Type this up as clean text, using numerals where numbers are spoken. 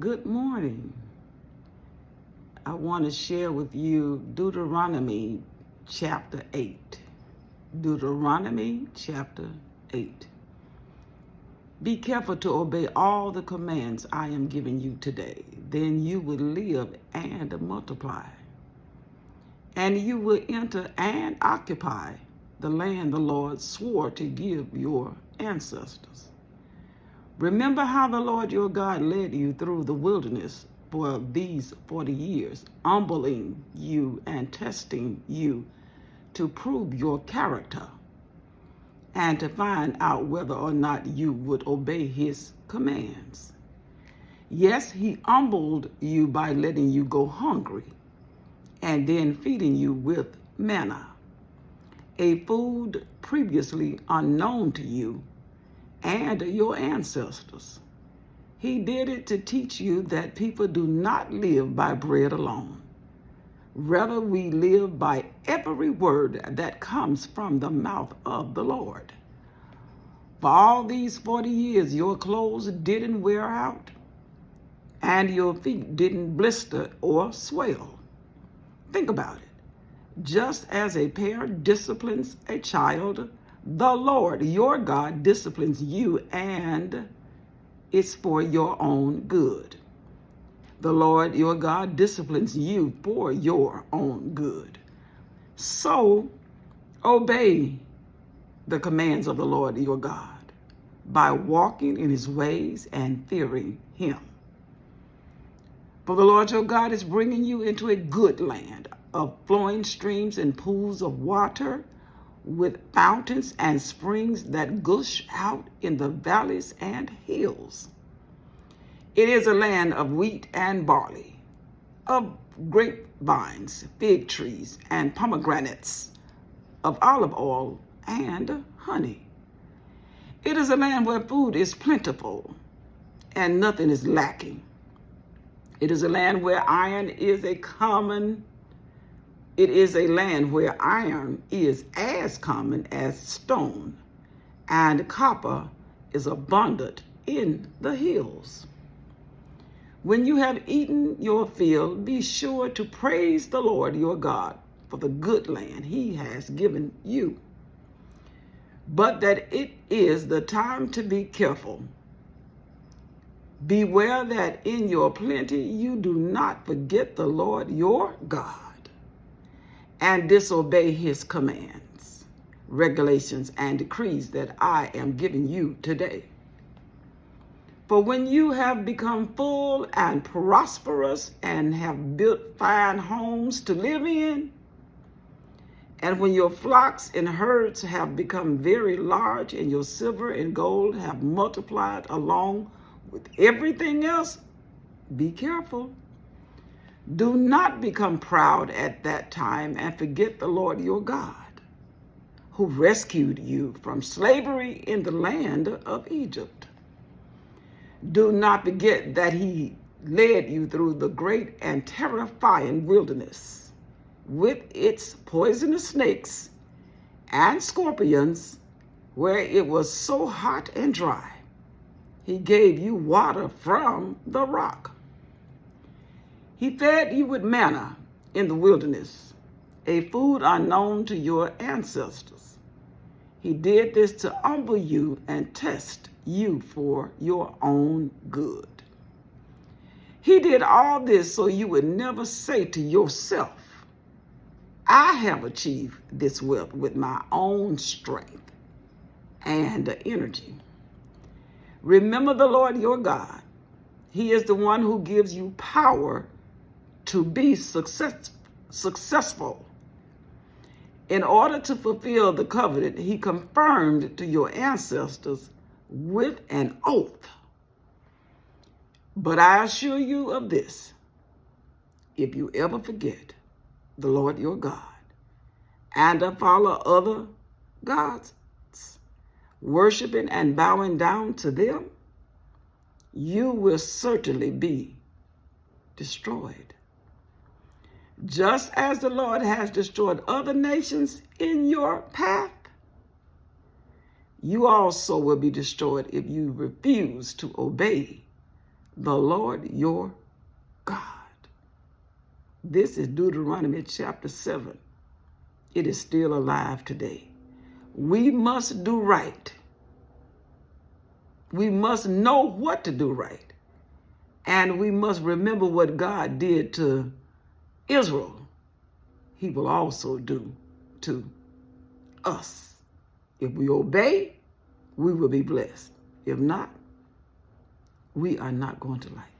Good morning. I want to share with you Deuteronomy chapter 8. Deuteronomy chapter 8. Be careful to obey all the commands I am giving you today. Then you will live and multiply. And you will enter and occupy the land the Lord swore to give your ancestors. Remember how the Lord your God led you through the wilderness for these 40 years, humbling you and testing you to prove your character and to find out whether or not you would obey his commands. Yes, he humbled you by letting you go hungry and then feeding you with manna, a food previously unknown to you and your ancestors. He did it to teach you that people do not live by bread alone. Rather, we live by every word that comes from the mouth of the Lord. For all these 40 years, your clothes didn't wear out, and your feet didn't blister or swell. Think about it. Just as a parent disciplines a child, the Lord, your God, disciplines you, and it's for your own good. The Lord, your God, disciplines you for your own good. So, obey the commands of the Lord, your God, by walking in his ways and fearing him. For the Lord, your God, is bringing you into a good land of flowing streams and pools of water, with fountains and springs that gush out in the valleys and hills. It is a land of wheat and barley, of grapevines, fig trees, and pomegranates, of olive oil and honey. It is a land where food is plentiful and nothing is lacking. It is a land where iron is It is a land where iron is as common as stone, and copper is abundant in the hills. When you have eaten your fill, be sure to praise the Lord your God for the good land he has given you. But that it is the time to be careful. Beware that in your plenty you do not forget the Lord your God and disobey his commands, regulations, and decrees that I am giving you today. For when you have become full and prosperous and have built fine homes to live in, and when your flocks and herds have become very large and your silver and gold have multiplied along with everything else, be careful. Do not become proud at that time and forget the Lord your God, who rescued you from slavery in the land of Egypt. Do not forget that he led you through the great and terrifying wilderness with its poisonous snakes and scorpions, where it was so hot and dry. He gave you water from the rock. He fed you with manna in the wilderness, a food unknown to your ancestors. He did this to humble you and test you for your own good. He did all this so you would never say to yourself, I have achieved this wealth with my own strength and energy. Remember the Lord your God. He is the one who gives you power to be successful. In order to fulfill the covenant he confirmed to your ancestors with an oath. But I assure you of this, if you ever forget the Lord your God and to follow other gods, worshiping and bowing down to them, you will certainly be destroyed. Just as the Lord has destroyed other nations in your path, you also will be destroyed if you refuse to obey the Lord your God. This is Deuteronomy chapter 7. It is still alive today. We must do right. We must know what to do right. And we must remember what God did to Israel. He will also do to us. If we obey, we will be blessed. If not, we are not going to like it.